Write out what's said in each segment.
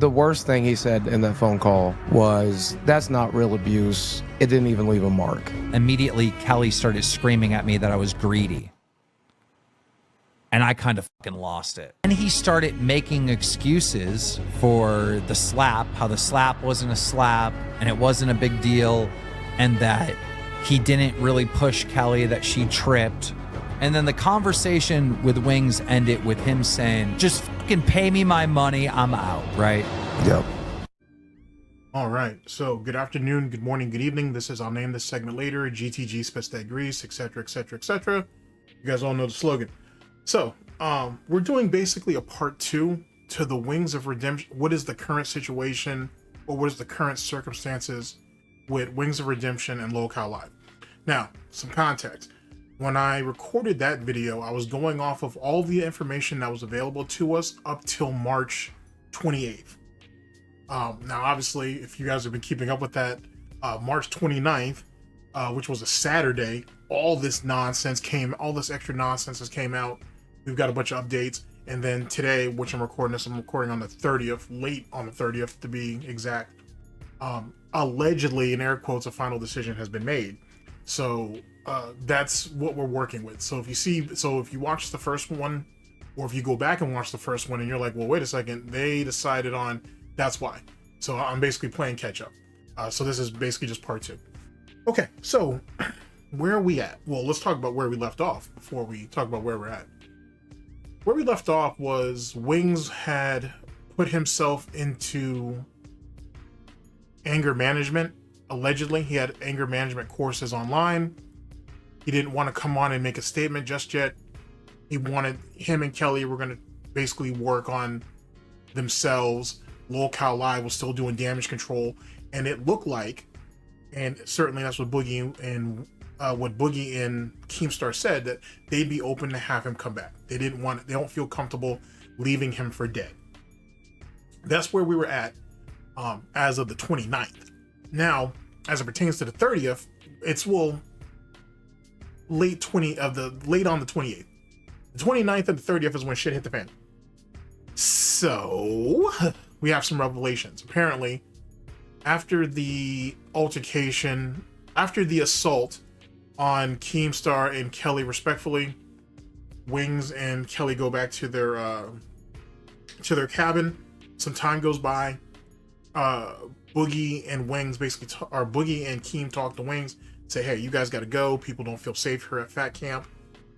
The worst thing he said in that phone call was, "That's not real abuse. It didn't even leave a mark." Immediately, Kelly started screaming at me that I was greedy. And I kind of fucking lost it. And he started making excuses for the slap, how the slap wasn't a slap and it wasn't a big deal, and that he didn't really push Kelly, that she tripped. And then the conversation with Wings ended with him saying, "Just fucking pay me my money, I'm out," right? Yep. All right, so good afternoon, good morning, good evening. This is, I'll name this segment later, GTG, Spec Grease, etc., etc., etc. You guys all know the slogan. So, we're doing basically a part 2 to the Wings of Redemption. What is the current situation, or what is the current circumstances with Wings of Redemption and Lolcow Live? Now, some context. When I recorded that video, I was going off of all the information that was available to us up till March 28th. Now, obviously, if you guys have been keeping up with that, March 29th, which was a Saturday, all this extra nonsense came out. We've got a bunch of updates. And then today, which I'm recording on the 30th, late on the 30th to be exact. Allegedly, in air quotes, a final decision has been made. So that's what we're working with. So if you watch the first one, or if you go back and watch the first one and you're like, well, wait a second, they decided on, that's why. So I'm basically playing catch up. So this is basically just part 2. Okay, so where are we at? Well, let's talk about where we left off before we talk about where we're at. Where we left off was Wings had put himself into anger management. Allegedly, he had anger management courses online. He didn't want to come on and make a statement just yet. Him and Kelly were going to basically work on themselves. Lolcow Live was still doing damage control, and it looked like, and certainly that's what Boogie and Keemstar said, that they'd be open to have him come back. They don't feel comfortable leaving him for dead. That's where we were at as of the 29th. Now, as it pertains to the 30th, it's late on the 28th. The 29th and the 30th is when shit hit the fan. So we have some revelations. Apparently, after the altercation, after the assault on Keemstar and Kelly respectfully, Wings and Kelly go back to their cabin. Some time goes by. Boogie and Wings Boogie and Keem talk to Wings, say, hey, you guys got to go. People don't feel safe here at Fat Camp,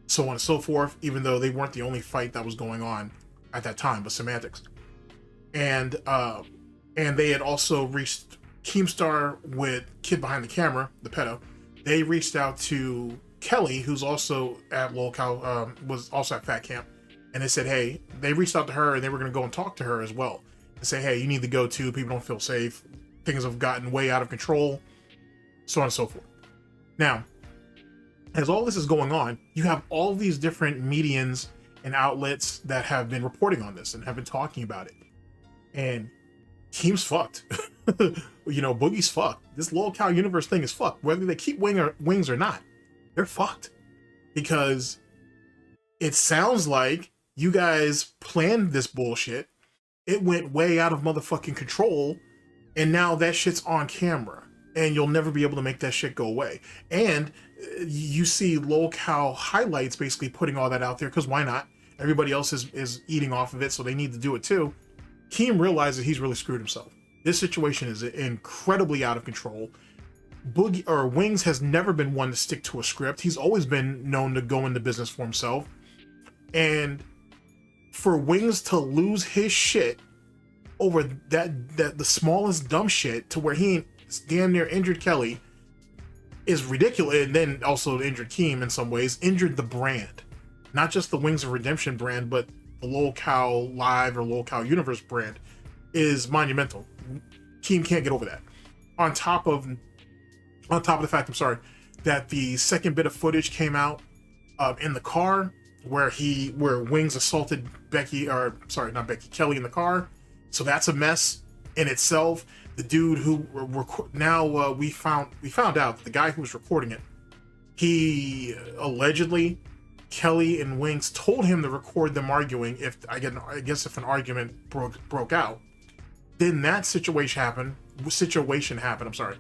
so on and so forth, even though they weren't the only fight that was going on at that time, but semantics. And they had also reached Keemstar with Kid Behind the Camera, the pedo. They reached out to Kelly, who's also at Lolcow, was also at Fat Camp, and they said, hey, they reached out to her and they were going to go and talk to her as well and say, hey, you need to go too. People don't feel safe. Things have gotten way out of control, so on and so forth. Now, as all this is going on, you have all these different medians and outlets that have been reporting on this and have been talking about it. And Keem's fucked. Boogie's fucked. This Lolcow universe thing is fucked. Whether they keep Wings or not, they're fucked. Because it sounds like you guys planned this bullshit. It went way out of motherfucking control. And now that shit's on camera. And you'll never be able to make that shit go away. And you see Lolcow highlights basically putting all that out there, because why not? Everybody else is eating off of it, so they need to do it too. Keem realizes he's really screwed himself. This situation is incredibly out of control. Wings has never been one to stick to a script. He's always been known to go into business for himself. And for Wings to lose his shit over that the smallest dumb shit to where he damn near injured Kelly is ridiculous, and then also injured Keem in some ways, injured the brand. Not just the Wings of Redemption brand, but the Lolcow Live or Lolcow Universe brand is monumental. Keem can't get over that. On top of the fact, that the second bit of footage came out in the car where Wings assaulted Kelly in the car. So that's a mess in itself. The dude who we found out that the guy who was recording it, he allegedly, Kelly and Wings told him to record them arguing if an argument broke out. Then that situation happened. I'm sorry.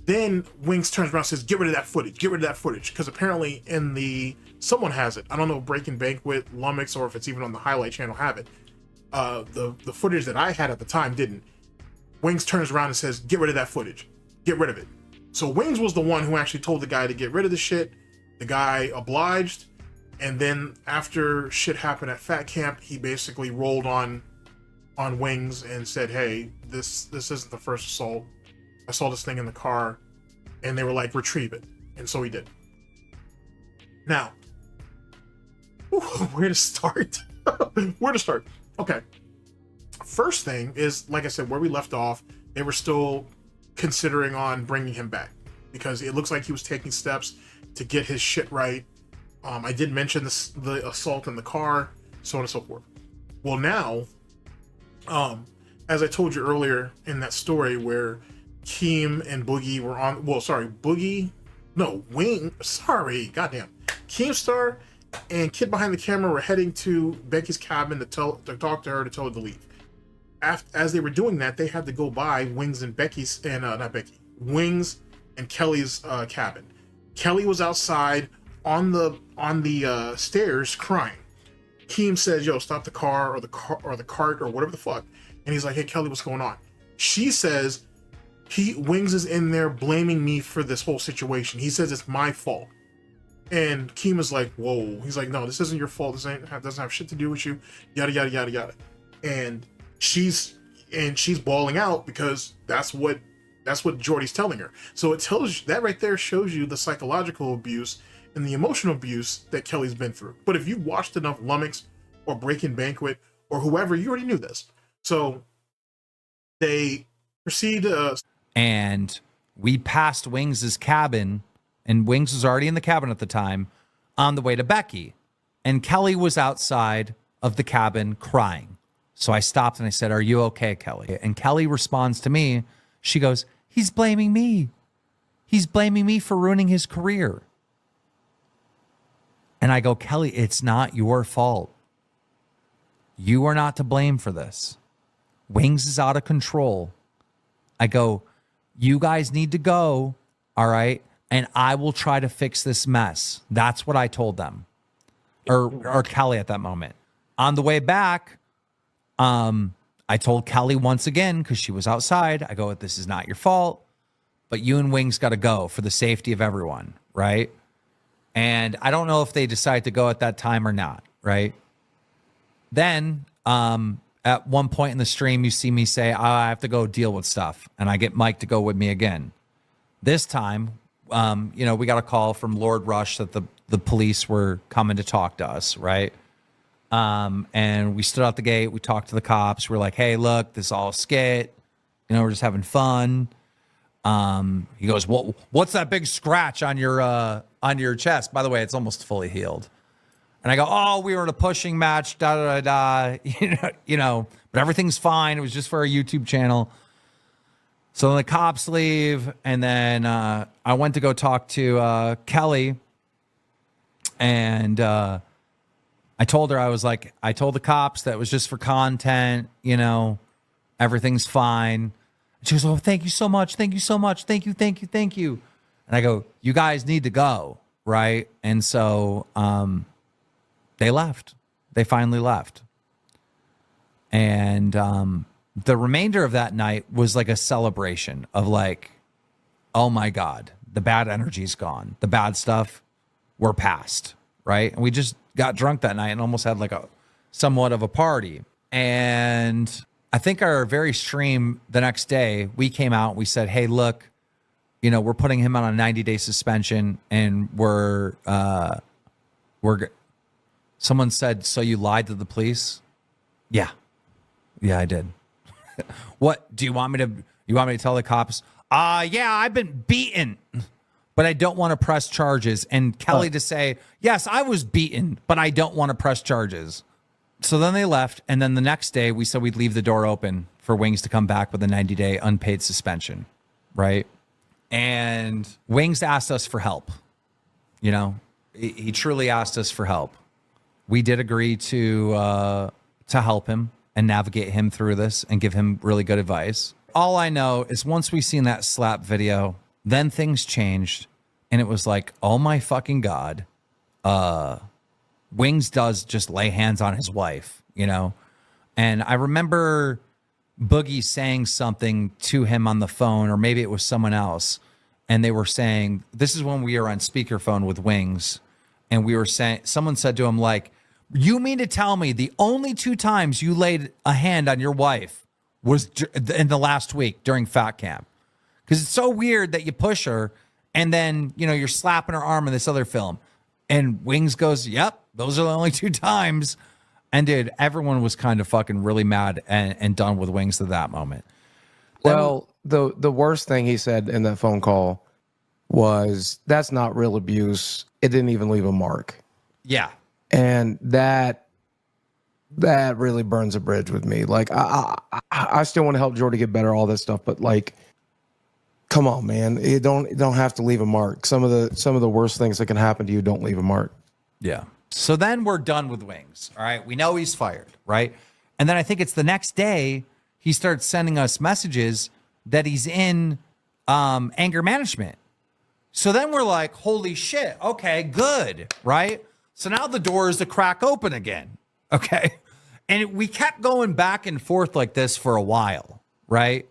Then Wings turns around and says, "Get rid of that footage. Get rid of that footage." Because apparently someone has it. I don't know if Breaking Banquet, Lumix, or if it's even on the highlight channel have it. The footage that I had at the time didn't. Wings turns around and says, "Get rid of that footage. Get rid of it." So Wings was the one who actually told the guy to get rid of the shit. The guy obliged. And then after shit happened at Fat Camp, he basically rolled on Wings and said, "Hey, this isn't the first assault. I saw this thing in the car." And they were like, "Retrieve it." And so he did. Now, where to start? Where to start? Okay. First thing is, like I said, where we left off, they were still considering on bringing him back because it looks like he was taking steps to get his shit right. I did mention the assault in the car, so on and so forth. Well, now, as I told you earlier in that story where Keem and Boogie were on, goddamn. Keemstar and Kid Behind the Camera were heading to Becky's cabin to talk to her, to tell her to leave. As they were doing that, they had to go by Wings and Wings and Kelly's cabin. Kelly was outside on the stairs crying. Keem says, "Yo, stop the car or the cart or whatever the fuck." And he's like, "Hey, Kelly, what's going on?" She says, Wings is in there blaming me for this whole situation. He says it's my fault. And Keem is like, "Whoa." He's like, "No, this isn't your fault. This doesn't have shit to do with you." Yada yada yada yada. And she's bawling out because that's what Jordy's telling her. So it tells you that right there, shows you the psychological abuse and the emotional abuse that Kelly's been through. But if you watched enough Lumix or Breaking Banquet or whoever, you already knew this. So they proceed and we passed Wings's cabin, and Wings was already in the cabin at the time on the way to Becky, and Kelly was outside of the cabin crying. So I stopped and I said, "Are you okay, Kelly?" And Kelly responds to me. She goes, "He's blaming me. He's blaming me for ruining his career." And I go, "Kelly, it's not your fault. You are not to blame for this. Wings is out of control." I go, "You guys need to go, all right? And I will try to fix this mess." That's what I told them, or Kelly at that moment. On the way back, I told Kelly once again, because she was outside, I go, "This is not your fault, but you and Wings got to go for the safety of everyone," right? And I don't know if they decide to go at that time or not, right? Then at one point in the stream, you see me say, "I have to go deal with stuff," and I get Mike to go with me again. This time, we got a call from Lord Rush that the police were coming to talk to us, right? And we stood out the gate. We talked to the cops. We're like, "Hey, look, this is all a skit. We're just having fun." He goes, "What's that big scratch on your chest?" By the way, it's almost fully healed. And I go, "Oh, we were in a pushing match, da da da, but everything's fine. It was just for our YouTube channel." So then the cops leave, and then I went to go talk to Kelly, and I told her, I told the cops that it was just for content, everything's fine. She goes, "Oh, thank you so much. Thank you so much. Thank you, thank you, thank you." And I go, "You guys need to go," right? And so they left. They finally left. And the remainder of that night was like a celebration of like, oh my God, the bad energy's gone. The bad stuff, we're past, right? And we just got drunk that night and almost had like a somewhat of a party. And I think our very stream the next day, we came out, we said, "Hey, look, we're putting him on a 90-day suspension, and someone said, "So you lied to the police?" Yeah, I did. "What do you want me to tell the cops?" Yeah, I've been beaten, but I don't want to press charges. And Kelly to say, "Yes, I was beaten, but I don't want to press charges." So then they left. And then the next day we said we'd leave the door open for Wings to come back with a 90-day unpaid suspension. Right. And Wings asked us for help. He truly asked us for help. We did agree to help him. and navigate him through this and give him really good advice. All I know is once we seen that slap video, then things changed. And it was like, oh my fucking God. Wings does just lay hands on his wife, you know? And I remember Boogie saying something to him on the phone, or maybe it was someone else. And they were saying, this is when we were on speakerphone with Wings. And we were saying, someone said to him, like, you mean to tell me the only 2 times you laid a hand on your wife was in the last week during Fat Camp? Because it's so weird that you push her and then, you know, you're slapping her arm in this other film. And Wings goes, yep, those are the only 2 times. And dude, everyone was kind of fucking really mad and done with Wings at that moment. Well, the worst thing he said in that phone call was, that's not real abuse. It didn't even leave a mark. Yeah. And that really burns a bridge with me. Like, I still want to help Jordy get better, all this stuff, but like, come on, man. You don't have to leave a mark. Some of the worst things that can happen to you don't leave a mark. Yeah. So then we're done with Wings. All right. We know he's fired, right? And then I think it's the next day he starts sending us messages that he's in anger management. So then we're like, holy shit. Okay, good. Right. So now the door is to crack open again. Okay. And we kept going back and forth like this for a while. Right.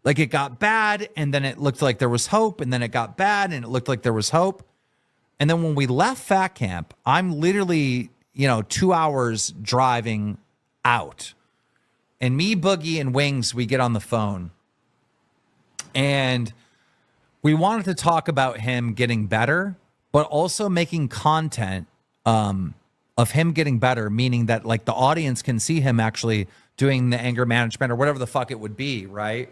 Like it got bad and then it looked like there was hope, and then it got bad and it looked like there was hope. And then when we left Fat Camp, I'm literally, 2 hours driving out. And me, Boogie, and Wings, we get on the phone. And we wanted to talk about him getting better, but also making content of him getting better, meaning that like the audience can see him actually doing the anger management or whatever the fuck it would be, right?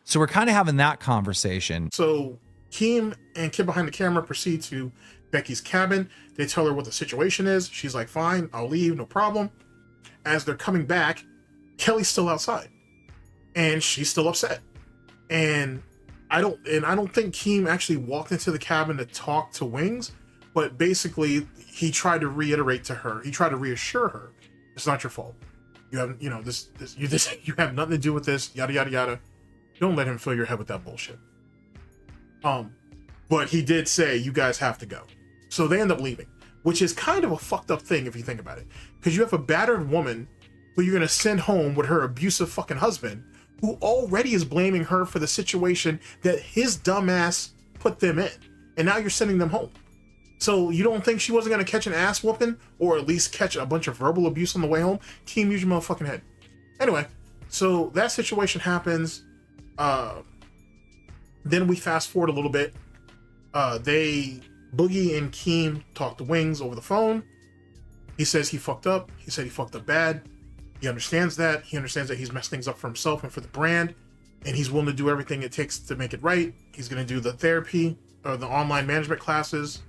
So we're kind of having that conversation. So Keem and Kid Behind the Camera proceed to Becky's cabin. They tell her what the situation is. She's like, fine, I'll leave, no problem. As they're coming back, Kelly's still outside. And she's still upset. And I don't think Keem actually walked into the cabin to talk to Wings, but basically he tried to reiterate to her, he tried to reassure her, it's not your fault. You have, you have nothing to do with this, yada, yada, yada. Don't let him fill your head with that bullshit. But he did say, you guys have to go. So they end up leaving, which is kind of a fucked up thing if you think about it. Because you have a battered woman who you're going to send home with her abusive fucking husband, who already is blaming her for the situation that his dumbass put them in. And now you're sending them home. So you don't think she wasn't going to catch an ass whooping, or at least catch a bunch of verbal abuse on the way home? Team, use your motherfucking head. Anyway, so that situation happens. Then we fast forward a little bit. Boogie and Keem talk to Wings over the phone. He says he fucked up. He said he fucked up bad. He understands that. He understands that he's messed things up for himself and for the brand, and he's willing to do everything it takes to make it right. He's going to do the therapy or the online management classes,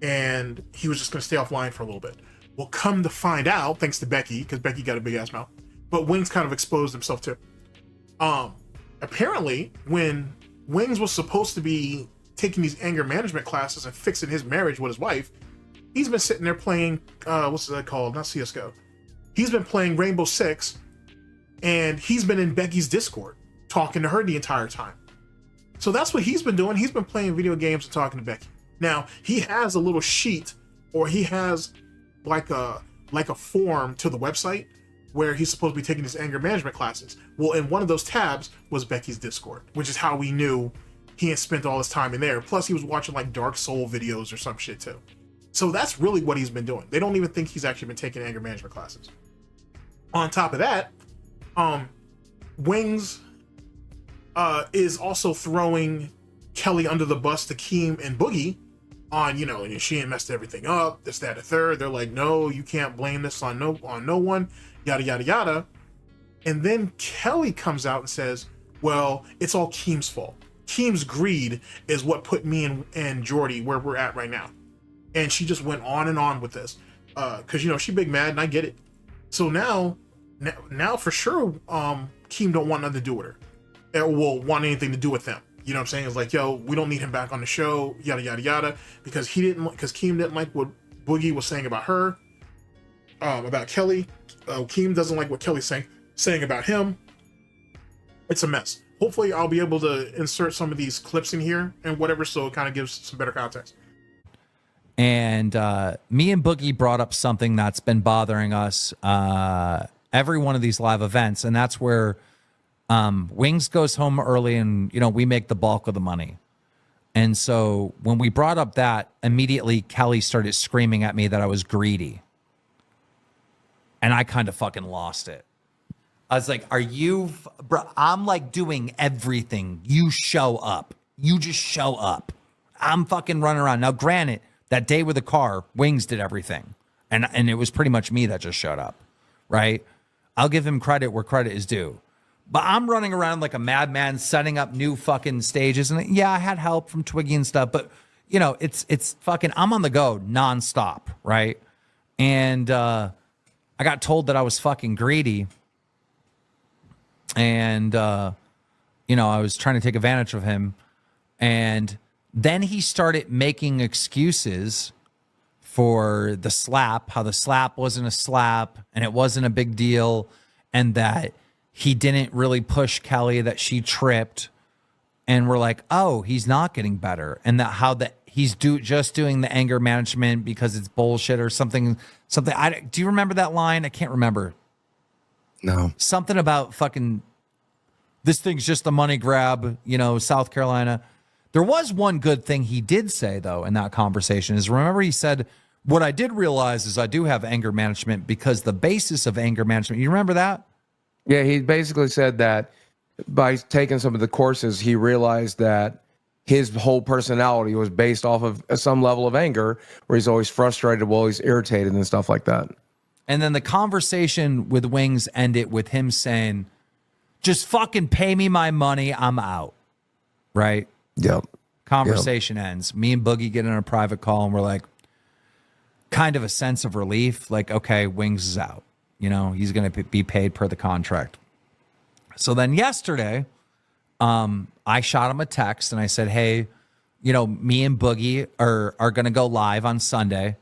and he was just going to stay offline for a little bit. Well, come to find out, thanks to Becky, because Becky got a big ass mouth, but Wings kind of exposed himself too. Apparently, when Wings was supposed to be taking these anger management classes and fixing his marriage with his wife, he's been sitting there playing, what's that called? Not CSGO. He's been playing Rainbow Six, and he's been in Becky's Discord talking to her the entire time. So that's what he's been doing. He's been playing video games and talking to Becky. Now, he has a little sheet, or he has like a form to the website where he's supposed to be taking his anger management classes. Well, in one of those tabs was Becky's Discord, which is how we knew he had spent all his time in there. Plus, he was watching like Dark Soul videos or some shit too. So that's really what he's been doing. They don't even think he's actually been taking anger management classes. On top of that, Wings is also throwing Kelly under the bus to Keem and Boogie on, she ain't messed everything up, this, that, and the third. They're like, no, you can't blame this on no one, yada, yada, yada. And then Kelly comes out and says, well, it's all Keem's fault. Keem's greed is what put me and Jordy where we're at right now. And she just went on and on with this. Because, she big mad, and I get it. So now for sure, Keem don't want nothing to do with her. Or will want anything to do with them. You know what I'm saying? It's like, yo, we don't need him back on the show, yada, yada, yada. Because Keem didn't like what Boogie was saying about her, about Kelly. Keem doesn't like what Kelly's saying about him. It's a mess. Hopefully I'll be able to insert some of these clips in here and whatever, so it kind of gives some better context. And me and Boogie brought up something that's been bothering us every one of these live events, and that's where Wings goes home early and, you know, we make the bulk of the money. And so when we brought up that, immediately Kelly started screaming at me that I was greedy. And I kind of fucking lost it. I was like, are you, bro? I'm like doing everything. You show up. You just show up. I'm fucking running around. Now, granted, that day with the car, Wings did everything. And it was pretty much me that just showed up, right? I'll give him credit where credit is due. But I'm running around like a madman, setting up new fucking stages. And yeah, I had help from Twiggy and stuff. But, you know, it's fucking, I'm on the go nonstop, right? And I got told that I was fucking greedy. And, you know, I was trying to take advantage of him. And then he started making excuses for the slap, how the slap wasn't a slap and it wasn't a big deal, and that he didn't really push Kelly, that she tripped. And we're like, oh, he's not getting better. And that how that he's just doing the anger management because it's bullshit or something. Do you remember that line? I can't remember. No. Something about fucking, this thing's just a money grab, you know, South Carolina. There was one good thing he did say, though, in that conversation is, remember, he said, what I did realize is I do have anger management because the basis of anger management, you remember that? Yeah, he basically said that by taking some of the courses, he realized that his whole personality was based off of some level of anger, where he's always frustrated, always irritated and stuff like that. And then the conversation with Wings ended with him saying, just fucking pay me my money, I'm out. Right? Yep. Conversation ends. Me and Boogie get in a private call and we're like, kind of a sense of relief. Like, okay, Wings is out. You know, he's going to be paid per the contract. So then yesterday, I shot him a text and I said, hey, you know, me and Boogie are going to go live on Sunday.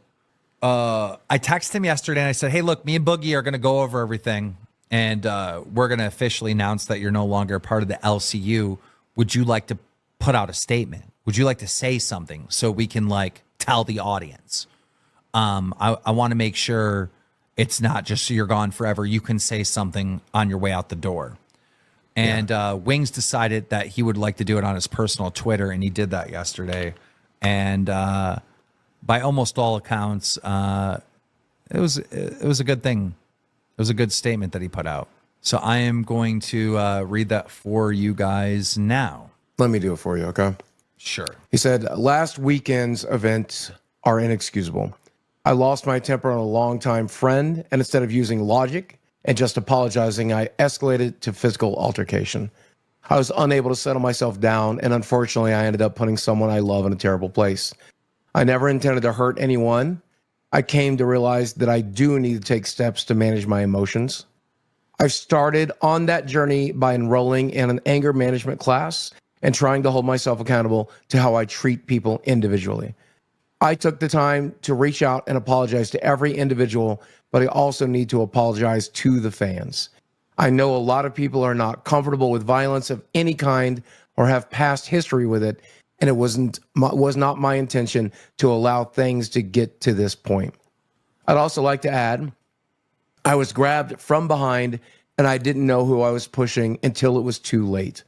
I texted him yesterday and I said, hey, look, me and Boogie are going to go over everything. And we're going to officially announce that you're no longer part of the LCU. Would you like to put out a statement? Would you like to say something so we can like tell the audience? I want to make sure it's not just so you're gone forever. You can say something on your way out the door. And Wings decided that he would like to do it on his personal Twitter, and he did that yesterday. And by almost all accounts, it was a good thing. It was a good statement that he put out. So I am going to read that for you guys now. Let me do it for you, okay? Sure. He said, last weekend's events are inexcusable. I lost my temper on a longtime friend, and instead of using logic and just apologizing, I escalated to physical altercation. I was unable to settle myself down, and unfortunately, I ended up putting someone I love in a terrible place. I never intended to hurt anyone. I came to realize that I do need to take steps to manage my emotions. I've started on that journey by enrolling in an anger management class and trying to hold myself accountable to how I treat people individually. I took the time to reach out and apologize to every individual, but I also need to apologize to the fans. I know a lot of people are not comfortable with violence of any kind or have past history with it, and it was not my intention to allow things to get to this point. I'd also like to add, I was grabbed from behind and I didn't know who I was pushing until it was too late.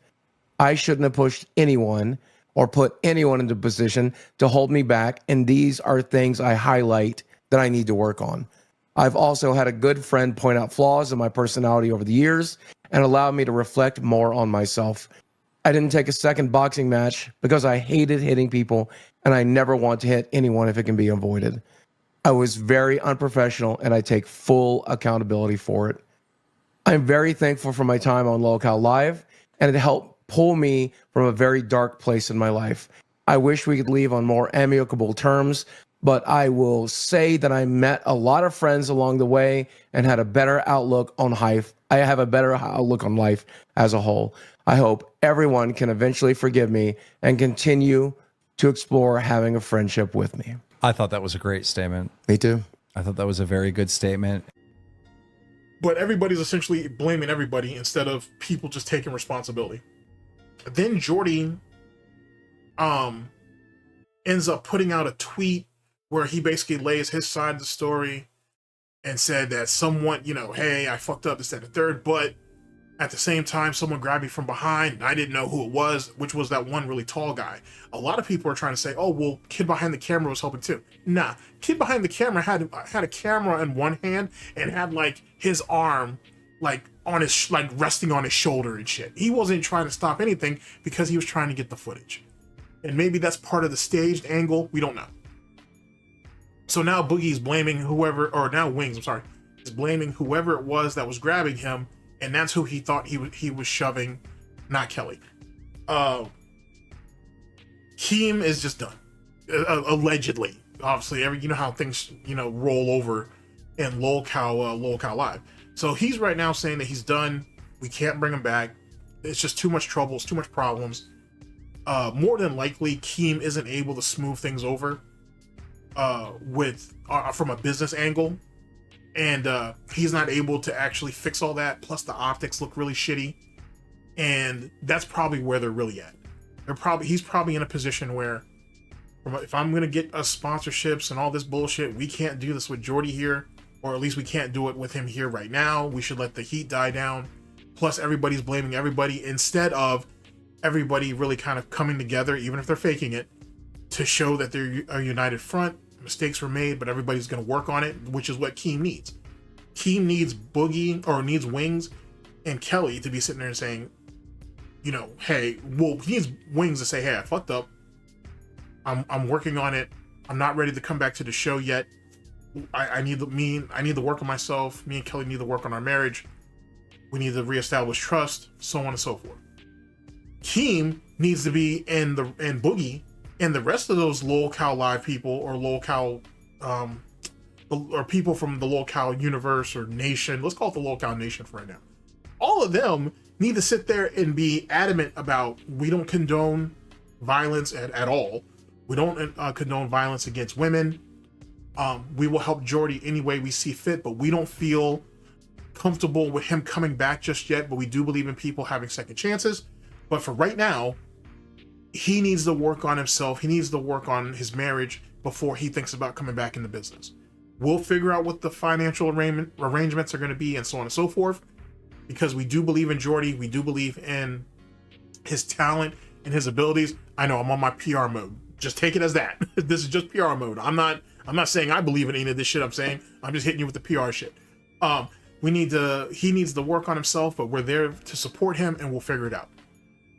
I shouldn't have pushed anyone or put anyone into a position to hold me back, and these are things I highlight that I need to work on. I've also had a good friend point out flaws in my personality over the years and allow me to reflect more on myself. I didn't take a second boxing match because I hated hitting people, and I never want to hit anyone if it can be avoided. I was very unprofessional, and I take full accountability for it. I'm very thankful for my time on Lolcow Live, and it helped pull me from a very dark place in my life. I wish we could leave on more amicable terms, but I will say that I met a lot of friends along the way and had a better outlook on life. I have a better outlook on life as a whole. I hope everyone can eventually forgive me and continue to explore having a friendship with me. I thought that was a great statement. Me too. I thought that was a very good statement. But everybody's essentially blaming everybody instead of people just taking responsibility. Then Jordy ends up putting out a tweet where he basically lays his side of the story and said that someone, you know, hey, I fucked up, this, that, and the third, but at the same time, someone grabbed me from behind and I didn't know who it was, which was that one really tall guy. A lot of people are trying to say, oh, well, kid behind the camera was helping too. Nah, kid behind the camera had a camera in one hand and had like his arm like on his, like resting on his shoulder and shit. He wasn't trying to stop anything because he was trying to get the footage. And maybe that's part of the staged angle. We don't know. So now Boogie's blaming whoever, or now Wings, I'm sorry, is blaming whoever it was that was grabbing him, and that's who he thought he was shoving, not Kelly. Keem is just done, allegedly. Obviously, you know how things roll over in Lolcow Live. So he's right now saying that he's done. We can't bring him back. It's just too much trouble. It's too much problems. More than likely, Keem isn't able to smooth things over from a business angle, and he's not able to actually fix all that. Plus, the optics look really shitty, and that's probably where they're really at. He's probably in a position where, if I'm gonna get us sponsorships and all this bullshit, we can't do this with Jordy here, or at least we can't do it with him here right now. We should let the heat die down. Plus, everybody's blaming everybody instead of everybody really kind of coming together, even if they're faking it, to show that they're a united front. Mistakes were made, but everybody's going to work on it, which is what Keem needs. Keem needs needs Wings and Kelly to be sitting there and saying, hey, well, he needs Wings to say, hey, I fucked up. I'm working on it. I'm not ready to come back to the show yet. I need to work on myself. Me and Kelly need to work on our marriage. We need to reestablish trust, so on and so forth. Keem needs to be in Boogie and the rest of those Lolcow Live people, or Lolcow, or people from the Lolcow universe or nation. Let's call it the Lolcow nation for right now. All of them need to sit there and be adamant about, we don't condone violence at all. We don't condone violence against women. We will help Jordy any way we see fit, but we don't feel comfortable with him coming back just yet. But we do believe in people having second chances. But for right now, he needs to work on himself. He needs to work on his marriage before he thinks about coming back in the business. We'll figure out what the financial arrangements are going to be and so on and so forth, because we do believe in Jordy. We do believe in his talent and his abilities. I know I'm on my PR mode. Just take it as that. This is just PR mode. I'm not saying I believe in any of this shit I'm saying. I'm just hitting you with the PR shit. He needs to work on himself, but we're there to support him and we'll figure it out.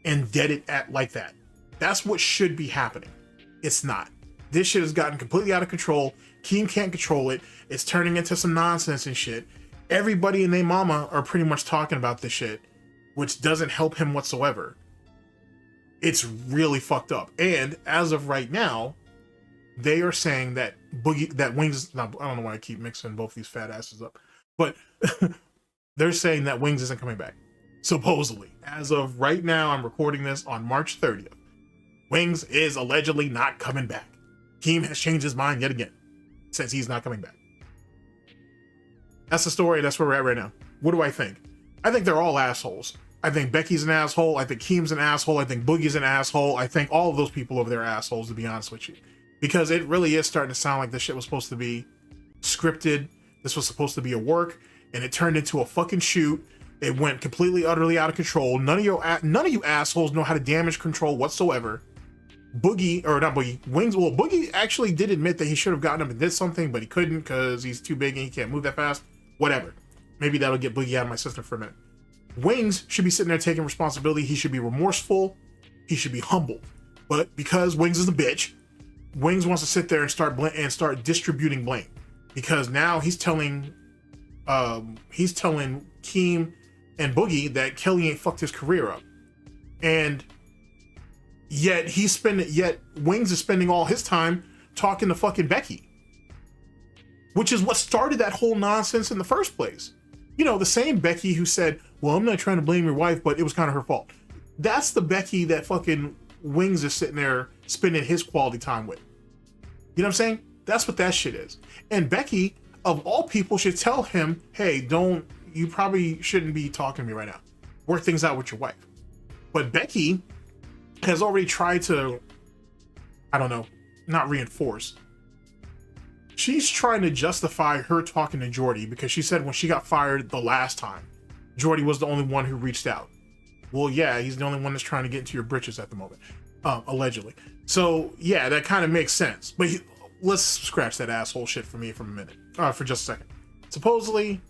And dead it at like that. That's what should be happening. It's not. This shit has gotten completely out of control. Keem can't control it. It's turning into some nonsense and shit. Everybody and their mama are pretty much talking about this shit, which doesn't help him whatsoever. It's really fucked up. And as of right now, they are saying that Wings, I don't know why I keep mixing both these fat asses up, but they're saying that Wings isn't coming back. Supposedly. As of right now, I'm recording this on March 30th. Wings is allegedly not coming back. Keem has changed his mind yet again. Says he's not coming back. That's the story. That's where we're at right now. What do I think? I think they're all assholes. I think Becky's an asshole. I think Keem's an asshole. I think Boogie's an asshole. I think all of those people over there are assholes, to be honest with you. Because it really is starting to sound like this shit was supposed to be scripted. This was supposed to be a work, and it turned into a fucking shoot. It went completely, utterly out of control. None of you assholes know how to damage control whatsoever. Wings, well, Boogie actually did admit that he should have gotten up and did something, but he couldn't because he's too big and he can't move that fast. Whatever. Maybe that'll get Boogie out of my system for a minute. Wings should be sitting there taking responsibility. He should be remorseful. He should be humble. But because Wings is a bitch, Wings wants to sit there and start distributing blame. Because now he's telling Keem and Boogie that Kelly ain't fucked his career up. And yet Wings is spending all his time talking to fucking Becky, which is what started that whole nonsense in the first place. The same Becky who said, well, I'm not trying to blame your wife, but it was kind of her fault. That's the Becky that fucking Wings is sitting there spending his quality time with. You know what I'm saying? That's what that shit is. And Becky, of all people, should tell him, hey, don't you probably shouldn't be talking to me right now. Work things out with your wife. But Becky has already tried to, I don't know, not reinforce. She's trying to justify her talking to Jordy because she said when she got fired the last time, Jordy was the only one who reached out. Well, yeah, he's the only one that's trying to get into your britches at the moment, allegedly. So yeah, that kind of makes sense. But let's scratch that asshole shit for me for a minute, for just a second. Supposedly,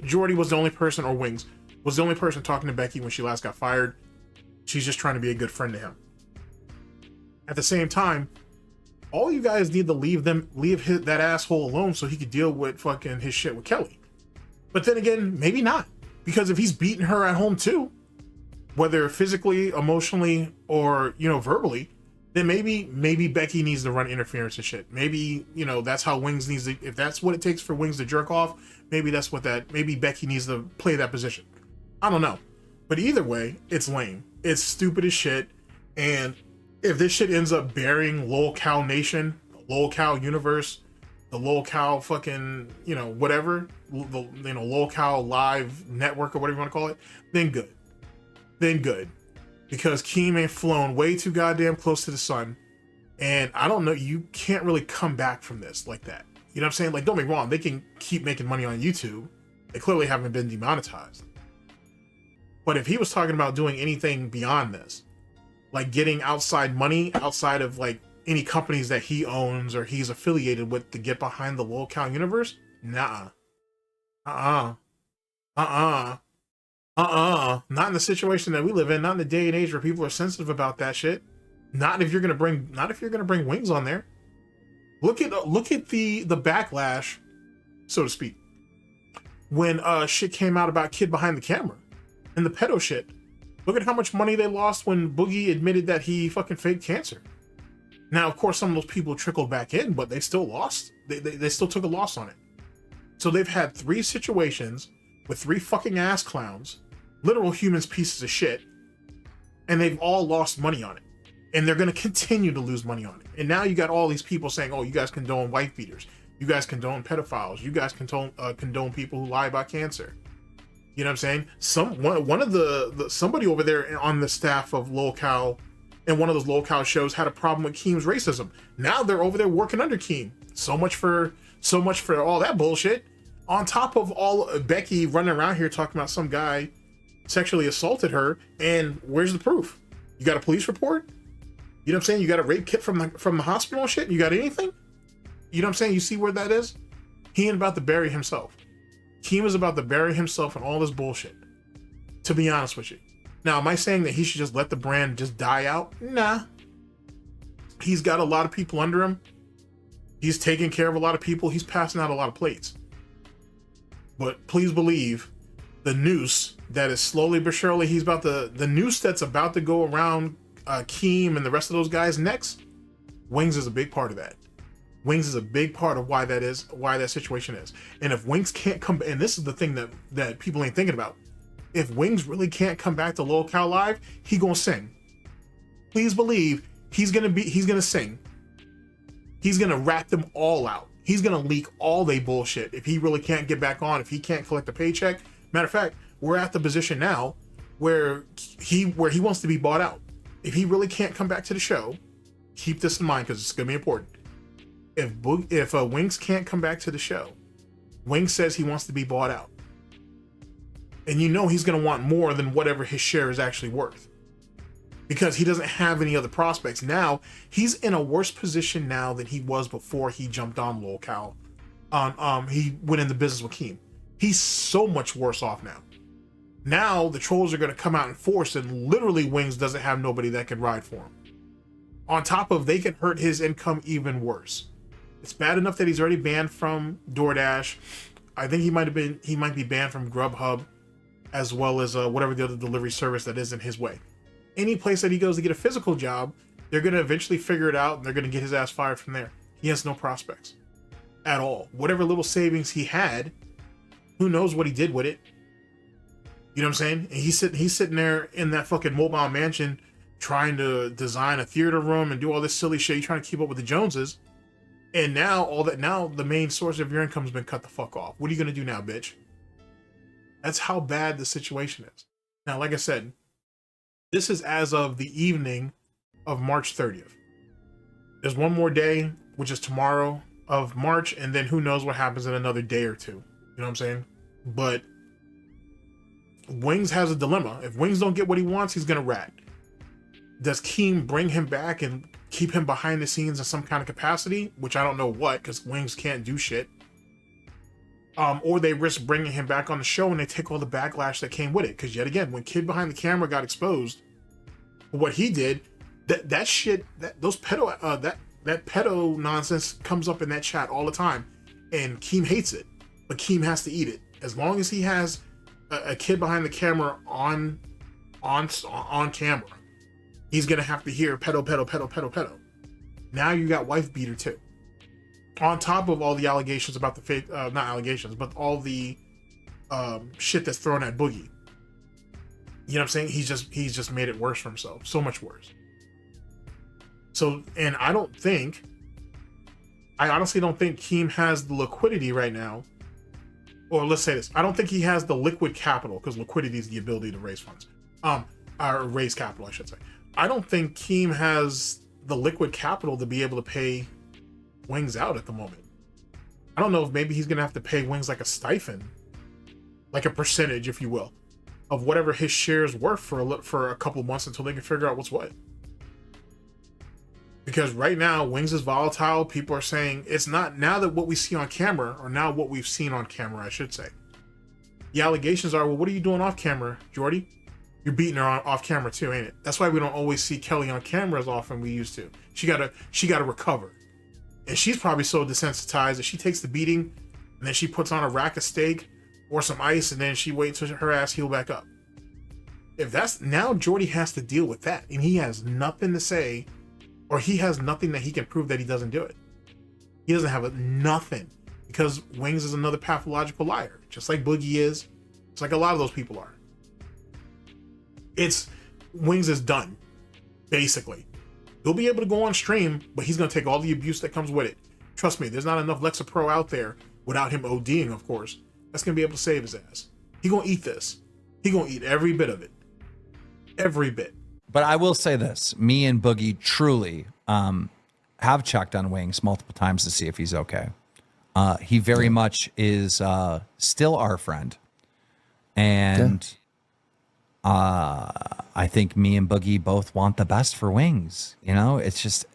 Jordy was the only person, or Wings was the only person talking to Becky when she last got fired. She's just trying to be a good friend to him. At the same time, all you guys need to leave that asshole alone so he could deal with fucking his shit with Kelly. But then again, maybe not. Because if he's beating her at home too, whether physically, emotionally, or, you know, verbally, then maybe Becky needs to run interference and shit. Maybe, you know, that's how Wings needs to, if that's what it takes for Wings to jerk off, maybe Becky needs to play that position. I don't know. But either way, it's lame. It's stupid as shit. And if this shit ends up burying Lolcow Nation, Lolcow Universe, the Lolcow fucking, you know, whatever, the, you know, Lolcow Live Network or whatever you want to call it, then good. Then good. Because Keem ain't flown way too goddamn close to the sun. And I don't know, you can't really come back from this like that. You know what I'm saying? Like, don't get me wrong, they can keep making money on YouTube. They clearly haven't been demonetized. But if he was talking about doing anything beyond this, like getting outside money, outside of like any companies that he owns or he's affiliated with to get behind the Lolcow universe, nah. Not in the situation that we live in, not in the day and age where people are sensitive about that shit. Not if you're gonna bring Wings on there. Look at the backlash, so to speak, when shit came out about Kid Behind the Camera and the pedo shit. Look at how much money they lost when Boogie admitted that he fucking faked cancer. Now, of course, some of those people trickled back in, but they still lost. They still took a loss on it. So they've had 3 situations with 3 fucking ass clowns, literal humans pieces of shit, and they've all lost money on it. And they're going to continue to lose money on it. And now you got all these people saying, oh, you guys condone wife beaters. You guys condone pedophiles. You guys condone people who lie about cancer. You know what I'm saying? One of the somebody over there on the staff of Lolcow and one of those Lolcow shows had a problem with Keem's racism. Now they're over there working under Keem. So much for all that bullshit. On top of all Becky running around here talking about some guy sexually assaulted her, and where's the proof? You got a police report? You know what I'm saying? You got a rape kit from the hospital and shit? You got anything? You know what I'm saying? You see where that is? He ain't about to bury himself. Keem is about to bury himself in all this bullshit. To be honest with you. Now, am I saying that he should just let the brand just die out? Nah. He's got a lot of people under him. He's taking care of a lot of people. He's passing out a lot of plates. But please believe the noose that is slowly but surely, the noose that's about to go around Keem and the rest of those guys' necks, Wings is a big part of that. Wings is a big part of why that situation is. And if Wings can't come, and this is the thing that people ain't thinking about, if Wings really can't come back to Lolcow Live, he gonna sing. Please believe he's gonna sing. He's gonna rat them all out. He's gonna leak all they bullshit if he really can't get back on, if he can't collect a paycheck. Matter of fact, we're at the position now where he wants to be bought out. If he really can't come back to the show, keep this in mind because it's gonna be important. If Wings can't come back to the show, Wings says he wants to be bought out. And you know he's going to want more than whatever his share is actually worth. Because he doesn't have any other prospects. Now, he's in a worse position now than he was before he jumped on Lolcow. He went into business with Keem. He's so much worse off now. Now, the trolls are going to come out in force and literally Wings doesn't have nobody that can ride for him. On top of, they can hurt his income even worse. It's bad enough that he's already banned from DoorDash. I think he might be banned from Grubhub, as well as whatever the other delivery service that is in his way. Any place that he goes to get a physical job, they're going to eventually figure it out and they're going to get his ass fired from there. He has no prospects at all. Whatever little savings he had, who knows what he did with it. You know what I'm saying? And he's sitting there in that fucking mobile mansion trying to design a theater room and do all this silly shit. You're trying to keep up with the Joneses. And now the main source of your income's been cut the fuck off. What are you going to do now, bitch? That's how bad the situation is. Now, like I said, this is as of the evening of March 30th. There's one more day, which is tomorrow of March, and then who knows what happens in another day or two. You know what I'm saying? But Wings has a dilemma. If Wings don't get what he wants, he's gonna rat. Does Keem bring him back and keep him behind the scenes in some kind of capacity, which I don't know what, because Wings can't do shit, or they risk bringing him back on the show and they take all the backlash that came with it? Because yet again, when Kid Behind the Camera got exposed for what he did, that shit, those pedo that pedo nonsense comes up in that chat all the time, and Keem hates it, but Keem has to eat it. As long as he has a Kid Behind the Camera on camera, he's gonna have to hear pedo. Now you got wife beater too, on top of all the allegations about the fake, not allegations, but all the shit that's thrown at Boogie. You know what I'm saying? He's just made it worse for himself, so much worse. So, and I honestly don't think Keem has the liquidity right now, or let's say this, I don't think he has the liquid capital, because liquidity is the ability to raise funds, or raise capital, I should say. I don't think Keem has the liquid capital to be able to pay Wings out at the moment. I don't know if maybe he's gonna have to pay Wings like a stipend, like a percentage, if you will, of whatever his shares worth for a couple months until they can figure out what's what. Because right now, Wings is volatile. People are saying it's not, now that what we see on camera, or now what we've seen on camera, I should say. The allegations are, well, what are you doing off camera, Jordy? You're beating her off camera too, ain't it? That's why we don't always see Kelly on camera as often we used to. She gotta recover. And she's probably so desensitized that she takes the beating and then she puts on a rack of steak or some ice and then she waits till her ass heal back up. If that's, now Jordy has to deal with that, and he has nothing to say, or he has nothing that he can prove that he doesn't do it. He doesn't have nothing, because Wings is another pathological liar, just like Boogie is, just like a lot of those people are. Wings is done, basically. He'll be able to go on stream, but he's going to take all the abuse that comes with it. Trust me, there's not enough Lexapro out there, without him ODing, of course, that's going to be able to save his ass. He going to eat this. He going to eat every bit of it. Every bit. But I will say this, me and Boogie truly have checked on Wings multiple times to see if he's okay. He very much is still our friend. And I think me and Boogie both want the best for Wings. You know, it's just,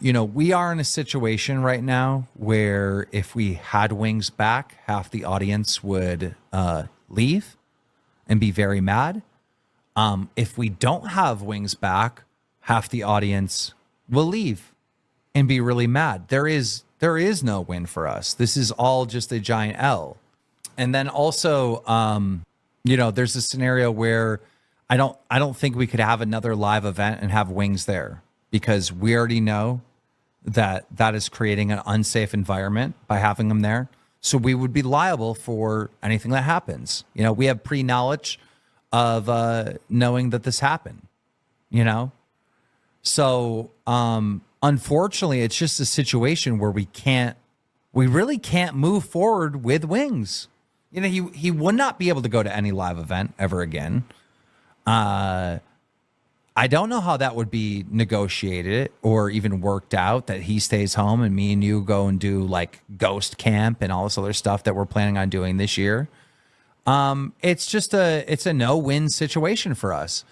you know, we are in a situation right now where if we had Wings back, half the audience would leave and be very mad. If we don't have Wings back, half the audience will leave and be really mad. There is no win for us. This is all just a giant L. And then also, you know, there's a scenario where I don't think we could have another live event and have Wings there, because we already know that is creating an unsafe environment by having them there. So we would be liable for anything that happens. You know, we have pre-knowledge of knowing that this happened, you know? So unfortunately, it's just a situation where we really can't move forward with Wings. You know, he would not be able to go to any live event ever again. I don't know how that would be negotiated or even worked out, that he stays home and me and you go and do like ghost camp and all this other stuff that we're planning on doing this year. It's a no-win situation for us.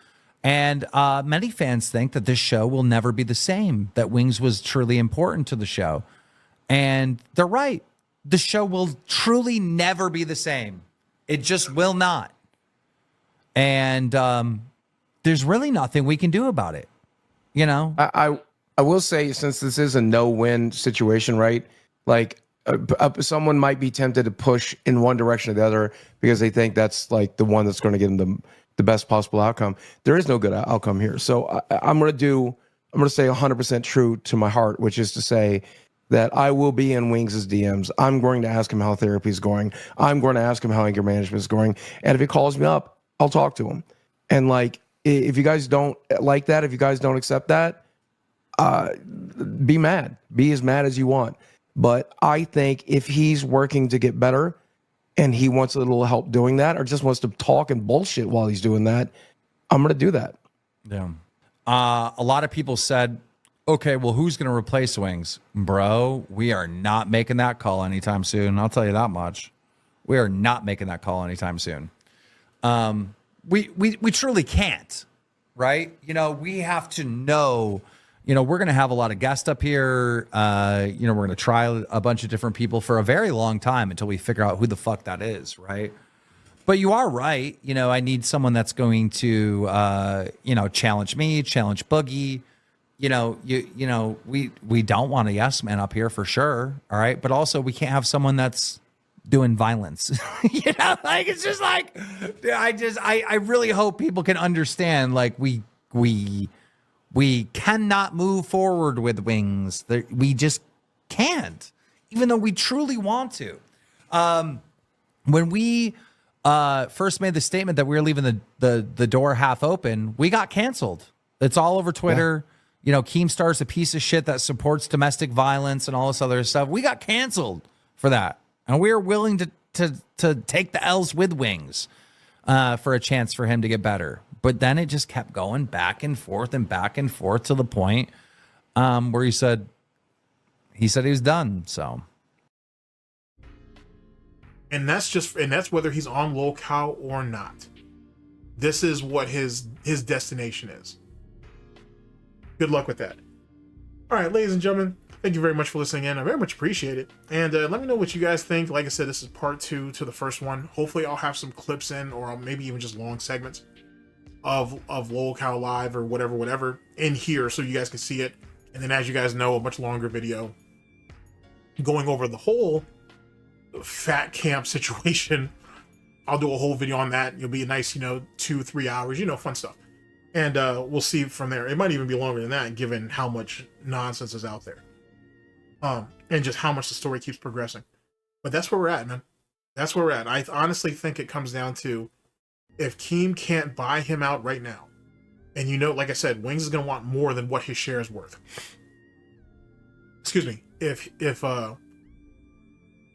And many fans think that this show will never be the same, that Wings was truly important to the show. And they're right. The show will truly never be the same. It just will not. And there's really nothing we can do about it. You know, I will say, since this is a no-win situation, right? Like someone might be tempted to push in one direction or the other because they think that's like the one that's going to give them the best possible outcome. There is no good outcome here. So I'm going to say 100% true to my heart, which is to say that I will be in Wings' DMs. I'm going to ask him how therapy is going. I'm going to ask him how anger management is going. And if he calls me up, I'll talk to him. And like, if you guys don't like that, if you guys don't accept that, be mad. Be as mad as you want. But I think if he's working to get better and he wants a little help doing that, or just wants to talk and bullshit while he's doing that, I'm going to do that. Yeah. A lot of people said, okay, well, who's going to replace Wings? Bro, we are not making that call anytime soon. I'll tell you that much. We are not making that call anytime soon. We truly can't, right? You know, we have to know, you know, we're going to have a lot of guests up here. You know, we're going to try a bunch of different people for a very long time until we figure out who the fuck that is, right? But you are right. You know, I need someone that's going to, you know, challenge me, challenge Boogie. You know, we don't want a yes man up here for sure. All right. But also we can't have someone that's doing violence. You know, like, it's just like, I really hope people can understand, like, we cannot move forward with Wings. We just can't, even though we truly want to. When we first made the statement that we were leaving the door half open, we got canceled. It's all over Twitter. Yeah. You know, Keemstar's a piece of shit that supports domestic violence and all this other stuff. We got canceled for that. And we are willing to take the L's with Wings for a chance for him to get better. But then it just kept going back and forth to the point where he said he was done. So, and that's whether he's on Lolcow or not. This is what his destination is. Good luck with that. All right, ladies and gentlemen, thank you very much for listening in. I very much appreciate it. And let me know what you guys think. Like I said, this is part 2 to the first one. Hopefully I'll have some clips in, or maybe even just long segments of Lolcow Live or whatever in here so you guys can see it. And then, as you guys know, a much longer video going over the whole fat camp situation. I'll do a whole video on that. It'll be a nice, 2-3 hours, fun stuff. And we'll see from there. It might even be longer than that, given how much nonsense is out there. And just how much the story keeps progressing. But that's where we're at, man. That's where we're at. I honestly think it comes down to, if Keem can't buy him out right now, and like I said, Wings is going to want more than what his share is worth. Excuse me. If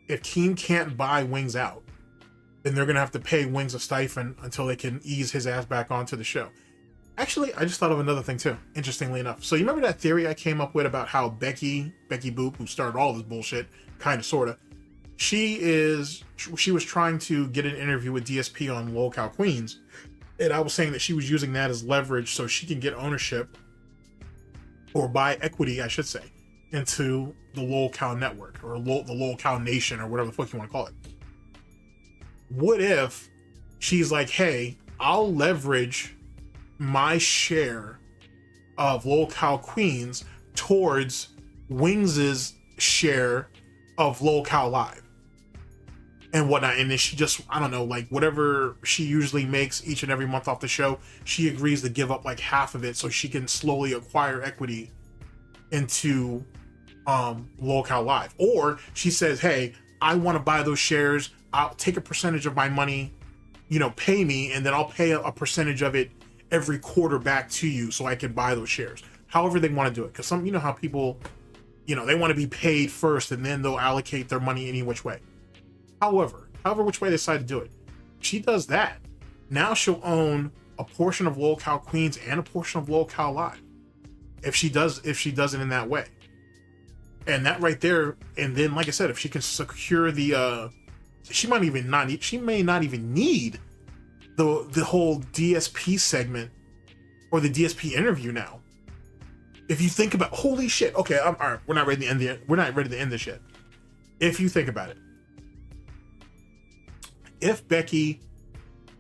Keem can't buy Wings out, then they're going to have to pay Wings a stipend until they can ease his ass back onto the show. Actually, I just thought of another thing too, interestingly enough. So you remember that theory I came up with about how Becky Boop, who started all this bullshit, kind of, sort of, she was trying to get an interview with DSP on Lolcow Queens, and I was saying that she was using that as leverage so she can get ownership, or buy equity, I should say, into the Lolcow network, or the Lolcow nation, or whatever the fuck you want to call it. What if she's like, hey, I'll leverage my share of Lolcow Queens towards Wings's share of Lolcow Live and whatnot, and then she just, I don't know, like, whatever she usually makes each and every month off the show, she agrees to give up like half of it so she can slowly acquire equity into Lolcow Live. Or she says, hey, I want to buy those shares, I'll take a percentage of my money, pay me, and then I'll pay a percentage of it every quarter back to you so I can buy those shares. However they want to do it, because some, how people, they want to be paid first and then they'll allocate their money any which way. However which way they decide to do it, she does that. Now she'll own a portion of Lolcow Queens and a portion of Lolcow Live, if she does it in that way. And that right there, and then, like I said, if she can secure the she may not even need the whole DSP segment or the DSP interview now. If you think about, holy shit, okay, all right, we're not ready to end this yet. If you think about it, if Becky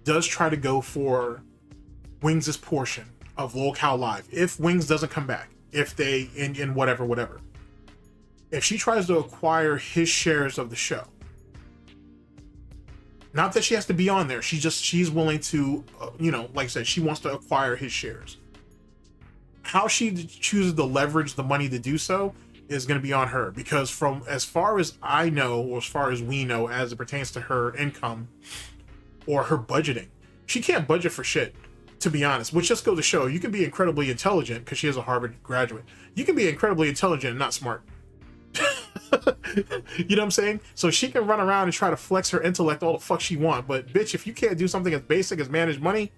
does try to go for Wings' portion of Lolcow Live, if Wings doesn't come back, if they in whatever, if she tries to acquire his shares of the show, not that she has to be on there, she's willing to, like I said, she wants to acquire his shares. How she chooses to leverage the money to do so is going to be on her, because from as far as I know, or as far as we know, as it pertains to her income or her budgeting, she can't budget for shit, to be honest. Which just goes to show, you can be incredibly intelligent, because she is a Harvard graduate. You can be incredibly intelligent and not smart. You know what I'm saying? So she can run around and try to flex her intellect all the fuck she want, but bitch, if you can't do something as basic as manage money,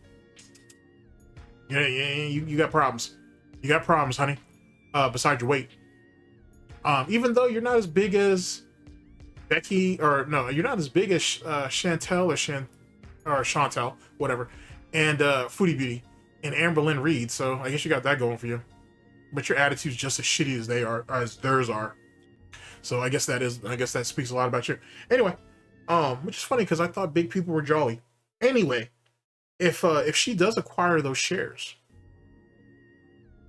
yeah, you got problems. You got problems, honey. Besides your weight. Even though you're not as big as Becky, or no, you're not as big as Chantel or Chantel, whatever, and Foodie Beauty and Amberlynn Reed. So I guess you got that going for you. But your attitude's just as shitty as as theirs are. So I guess that speaks a lot about you. Anyway, which is funny because I thought big people were jolly. Anyway, if she does acquire those shares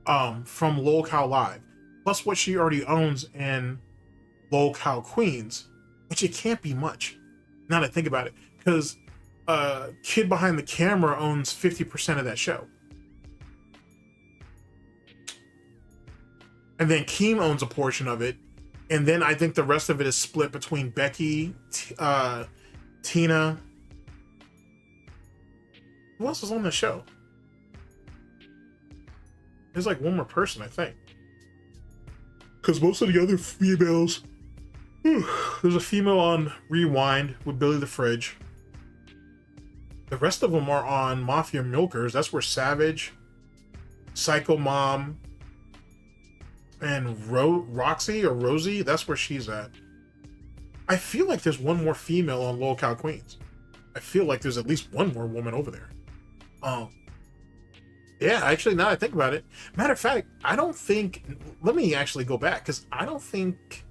from Lolcow Live, plus what she already owns in Lolcow Queens, which it can't be much. Now that I think about it, because Kid Behind the Camera owns 50% of that show. And then Keem owns a portion of it. And then I think the rest of it is split between Becky, Tina. Who else is on the show? There's like one more person, I think. Because most of the other females... There's a female on Rewind with Billy the Fridge. The rest of them are on Mafia Milkers. That's where Savage, Psycho Mom, and Roxy or Rosie, that's where she's at. I feel like there's one more female on Lolcow Queens. I feel like there's at least one more woman over there. Yeah, actually, now I think about it. Matter of fact, I don't think... Let me actually go back, because I don't think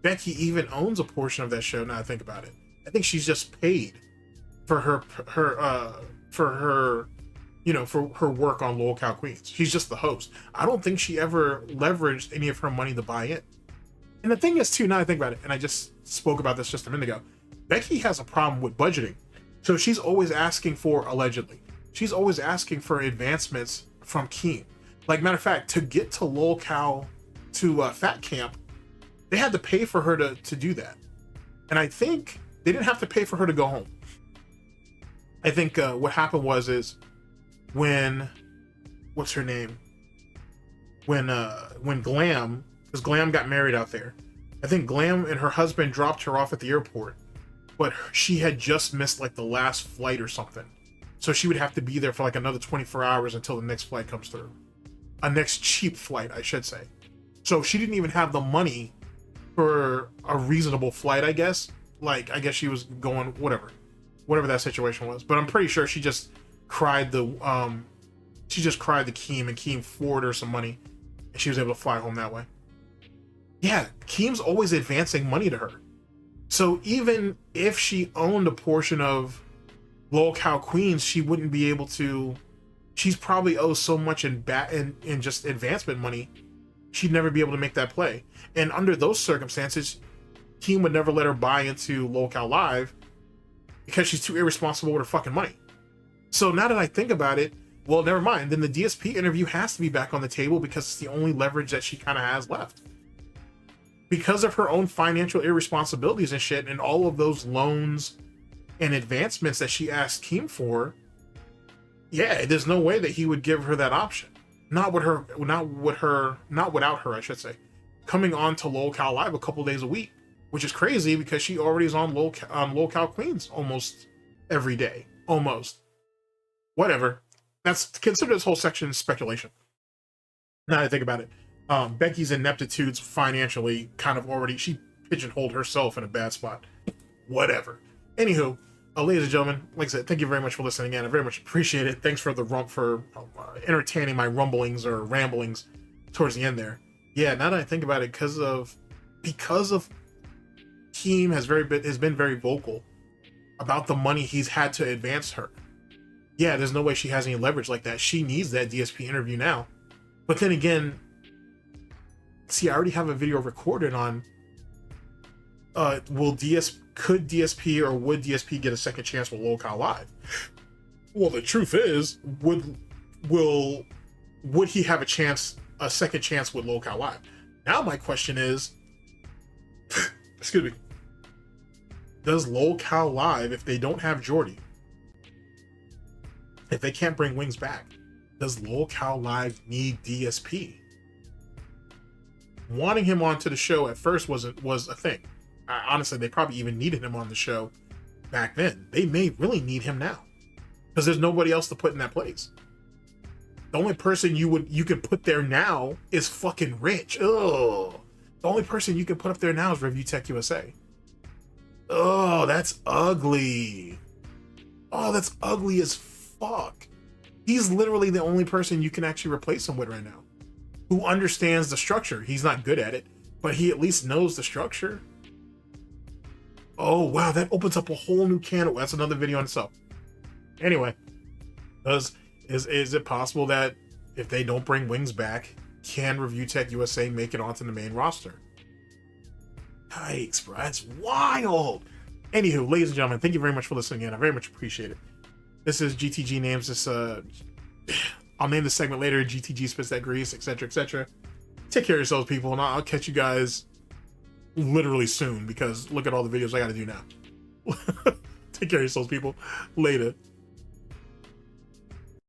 Becky even owns a portion of that show, now I think about it. I think she's just paid for her work on Lolcow Queens. She's just the host. I don't think she ever leveraged any of her money to buy in. And the thing is, too, now I think about it, and I just spoke about this just a minute ago, Becky has a problem with budgeting. So she's always asking for, allegedly, she's always asking for advancements from Keem. Like, matter of fact, to get to Lolcow, to Fat Camp, they had to pay for her to do that. And I think they didn't have to pay for her to go home. I think what happened is when, what's her name? When Glam, because Glam got married out there. I think Glam and her husband dropped her off at the airport, but she had just missed like the last flight or something. So she would have to be there for like another 24 hours until the next flight comes through. A next cheap flight, I should say. So she didn't even have the money for a reasonable flight, I guess. Like, I guess she was going, whatever that situation was. But I'm pretty sure she just cried the Keem, and Keem forwarded her some money, and she was able to fly home that way. Yeah, Keem's always advancing money to her. So even if she owned a portion of Lolcow Queens, she wouldn't be able to. She's probably owes so much in just advancement money, she'd never be able to make that play. And under those circumstances, Keem would never let her buy into Lolcow Live because she's too irresponsible with her fucking money. So now that I think about it, well, never mind. Then the DSP interview has to be back on the table because it's the only leverage that she kind of has left. Because of her own financial irresponsibilities and shit, and all of those loans and advancements that she asked Keem for, yeah, there's no way that he would give her that option. Not without her, I should say. Coming on to Lolcow Live a couple days a week, which is crazy because she already is on Lolcow Queens almost every day. Almost. Whatever. Consider this whole section speculation. Now that I think about it. Becky's ineptitudes financially kind of already, she pigeonholed herself in a bad spot. Whatever. Anywho, ladies and gentlemen, like I said, thank you very much for listening in. I very much appreciate it. Thanks for entertaining my rumblings or ramblings towards the end there. Yeah, now that I think about it, because of Keem has been very vocal about the money he's had to advance her. Yeah, there's no way she has any leverage like that. She needs that DSP interview now. But then again, see, I already have a video recorded on could DSP or would DSP get a second chance with Lolcow Live? Well, the truth is, would he have a second chance with Lolcow Live? Now my question is, excuse me, does Lolcow Live, if they don't have Jordy, if they can't bring Wings back, does Lolcow Live need DSP? wanting him onto the show at first was a thing. Honestly, they probably even needed him on the show back then. They may really need him now because there's nobody else to put in that place. The only person you could put there now is fucking Rich. Oh, the only person you can put up there now is Review Tech USA. Oh, that's ugly. Oh, that's ugly as fuck. He's literally the only person you can actually replace him with right now, who understands the structure. He's not good at it, but he at least knows the structure. Oh wow, that opens up a whole new can. That's another video in itself. Anyway, is it possible that if they don't bring Wings back, can Review Tech USA make it onto the main roster? Yikes, bro, that's wild. Anywho, ladies and gentlemen, thank you very much for listening in. I very much appreciate it. This is GTG names this. I'll name the segment later. GTG spits that grease, etc., etc. Take care of yourselves, people, and I'll catch you guys literally soon because look at all the videos I got to do now. Take care of yourselves, people. Later.